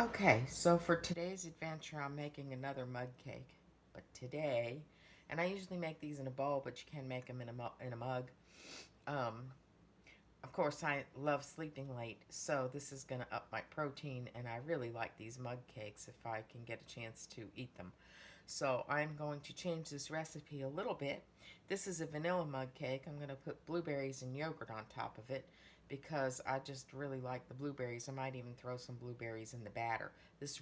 Okay, so for today's adventure, I'm making another mud cake. But today, and I usually make these in a bowl, but you can make them in a mug. Um, of course, I love sleeping late, so this is going to up my protein, and I really like these mug cakes if I can get a chance to eat them. So I'm going to change this recipe a little bit. This is a vanilla mug cake. I'm going to put blueberries and yogurt on top of it because I just really like the blueberries. I might even throw some blueberries in the batter. This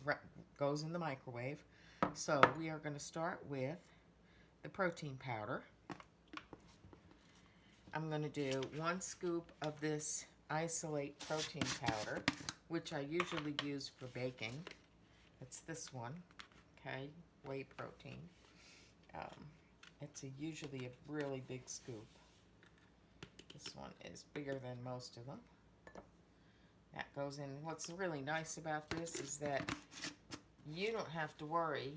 goes in the microwave. So we are going to start with the protein powder. I'm going to do 1 scoop of this isolate protein powder, which I usually use for baking. It's this one, okay, whey protein. Um, it's usually a really big scoop. This one is bigger than most of them. That goes in. What's really nice about this is that you don't have to worry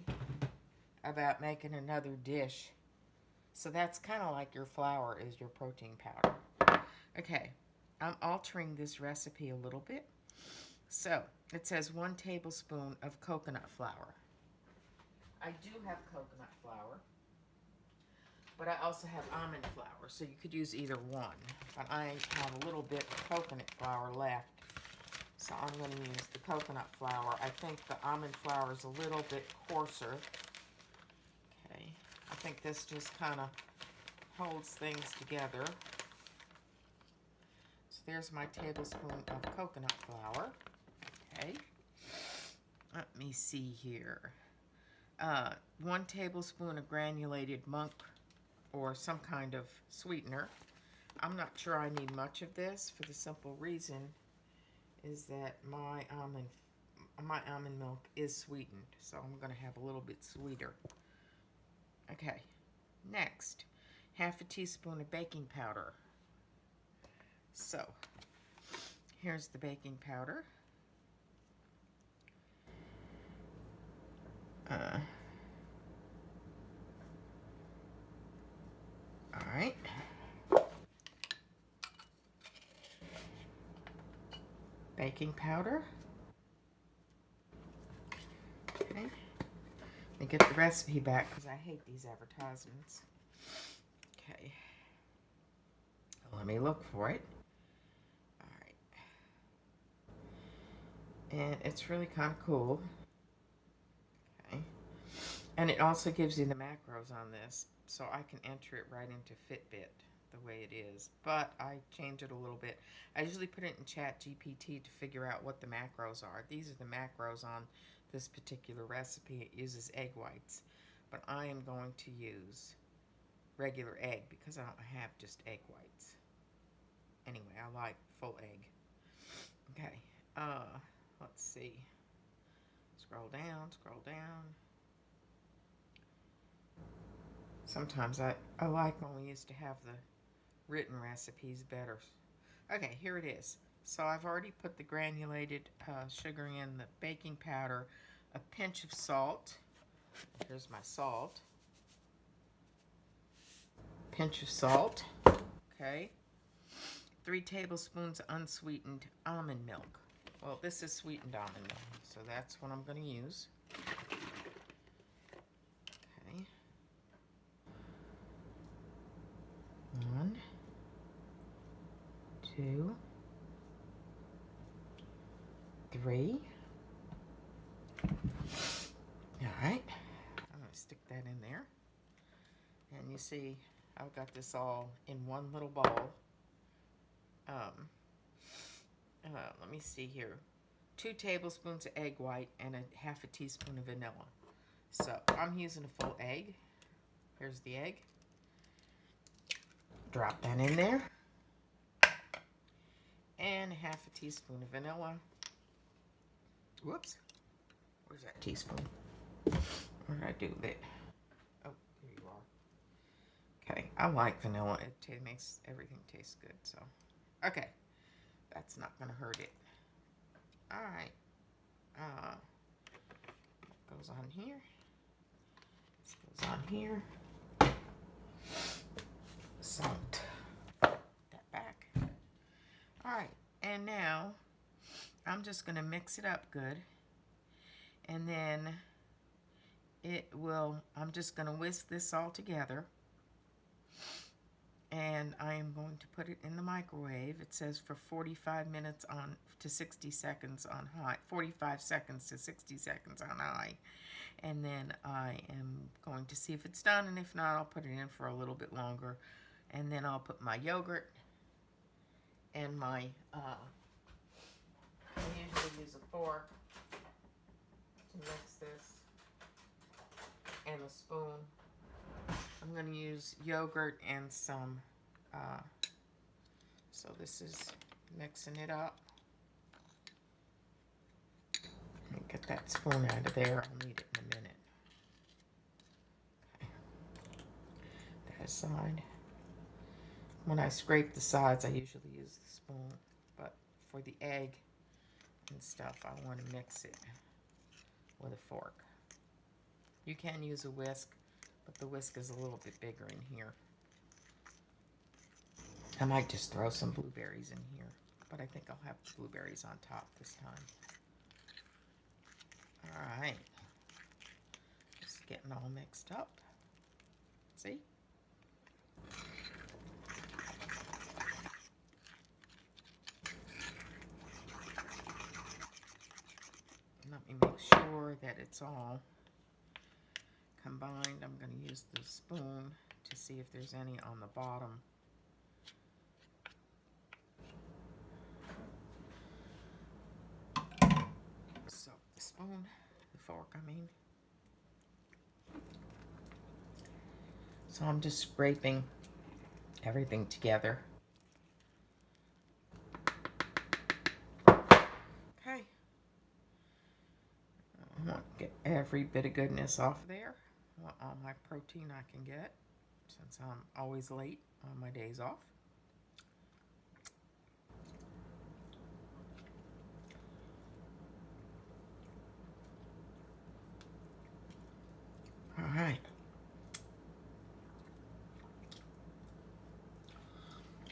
about making another dish. So that's kind of like your flour is your protein powder. Okay, I'm altering this recipe a little bit. So it says 1 tablespoon of coconut flour. I do have coconut flour, but I also have almond flour, so you could use either one. But I have a little bit of coconut flour left, so I'm going to use the coconut flour. I think the almond flour is a little bit coarser. Okay, I think this just kind of holds things together. So there's my tablespoon of coconut flour. Okay, let me see here. 1 tablespoon of granulated monk or some kind of sweetener. I'm not sure I need much of this for the simple reason is that my almond milk is sweetened, so I'm going to have a little bit sweeter. Okay, next, 1/2 teaspoon of baking powder. So, here's the baking powder. All right. Baking powder. Okay. Let me get the recipe back because I hate these advertisements. Okay. Let me look for it. All right. And it's really kind of cool. Okay. And it also gives you the macros on this, so I can enter it right into Fitbit the way it is. But I change it a little bit. I usually put it in Chat GPT to figure out what the macros are. These are the macros on this particular recipe. It uses egg whites, but I am going to use regular egg because I don't have just egg whites. Anyway, I like full egg. Okay, let's see. Scroll down, scroll down. Sometimes I like when we used to have the written recipes better. Okay, here it is. So I've already put the granulated sugar in, the baking powder, a pinch of salt. Here's my salt. Pinch of salt. Okay. 3 tablespoons unsweetened almond milk. Well, this is sweetened almond milk, so that's what I'm going to use. Okay. 1, 2, 3. All right. I'm going to stick that in there. And you see, I've got this all in one little bowl. Let me see here. 2 tablespoons of egg white and 1/2 teaspoon of vanilla. So I'm using a full egg. Here's the egg. Drop that in there. And 1/2 teaspoon of vanilla. Whoops. Where's that teaspoon? Where did I do that? Oh, here you are. Okay, I like vanilla. It makes everything taste good. So, okay, that's not going to hurt it. All right. Goes on here. This goes on here. Salt. Put that back. All right, and now I'm just going to mix it up good. And then I'm just going to whisk this all together. And I am going to put it in the microwave. It says for 45 minutes on to 60 seconds on high, 45 seconds to 60 seconds on high. And then I am going to see if it's done, and if not, I'll put it in for a little bit longer. And then I'll put my yogurt and my, I usually use a fork to mix this, and a spoon. I'm going to use yogurt and some, so this is mixing it up. Let me get that spoon out of there. I'll need it in a minute. Okay. That aside. When I scrape the sides, I usually use the spoon, but for the egg and stuff, I want to mix it with a fork. You can use a whisk, but the whisk is a little bit bigger in here. I might just throw some blueberries in here, but I think I'll have the blueberries on top this time. All right. Just getting all mixed up. See? Let me make sure that it's all combined. I'm going to use the spoon to see if there's any on the bottom. So the spoon, the fork, I mean. So I'm just scraping everything together. Okay. I want to get every bit of goodness off there. I want all my protein I can get, since I'm always late on my days off. All right.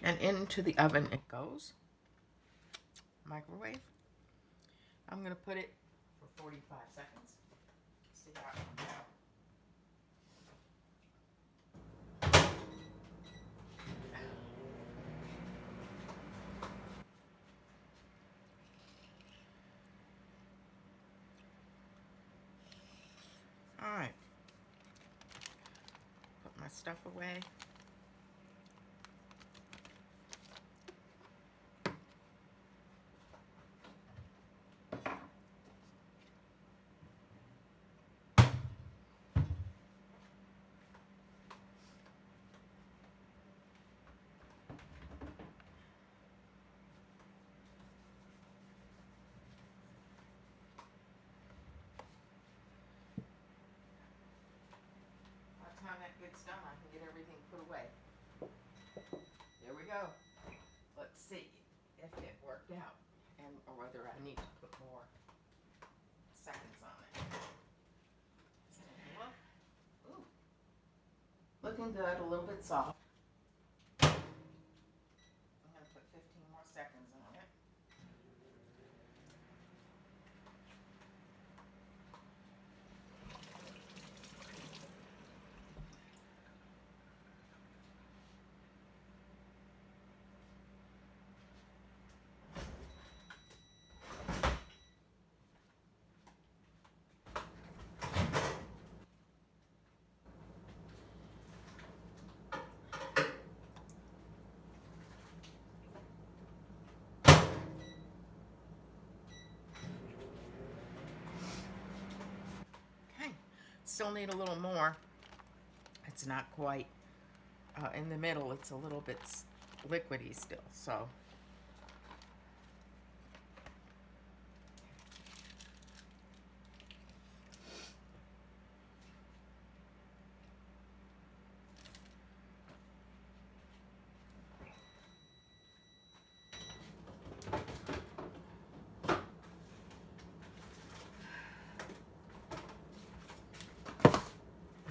And into the oven it goes. Microwave. I'm going to put it for 45 seconds. See how it comes out. All right. Put my stuff away. Time that gets done, I can get everything put away. There we go. Let's see if it worked out, and or whether I need to put more seconds on it. Look. Ooh. Looking good, a little bit soft. I'm going to put 15 more seconds on it. Still need a little more. It's not quite in the middle. It's a little bit liquidy still, so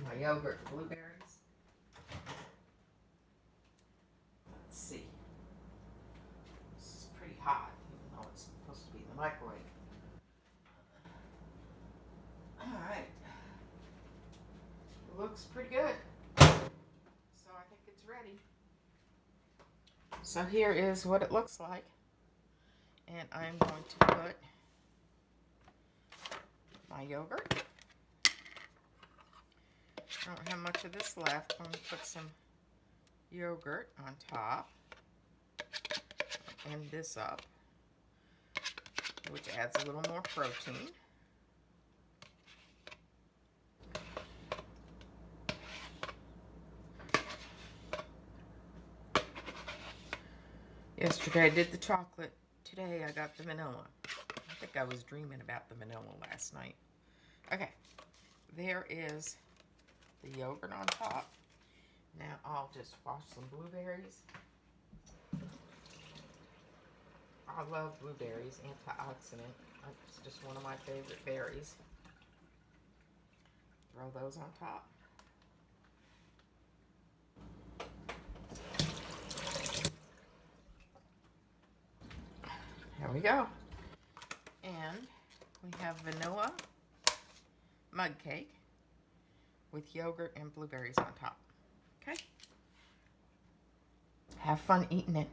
my yogurt and blueberries. Let's see. This is pretty hot, even though it's supposed to be in the microwave. looks pretty good. So I think it's ready. So here is what it looks like. And I'm going to put my yogurt. I don't have much of this left. I'm going to put some yogurt on top. And this up, which adds a little more protein. Yesterday I did the chocolate. Today I got the vanilla. I think I was dreaming about the vanilla last night. Okay, there is the yogurt on top. Now I'll just wash some blueberries. I love blueberries, antioxidant. It's just one of my favorite berries. Throw those on top. There we go. And we have vanilla mug cake with yogurt and blueberries on top. Okay? Have fun eating it.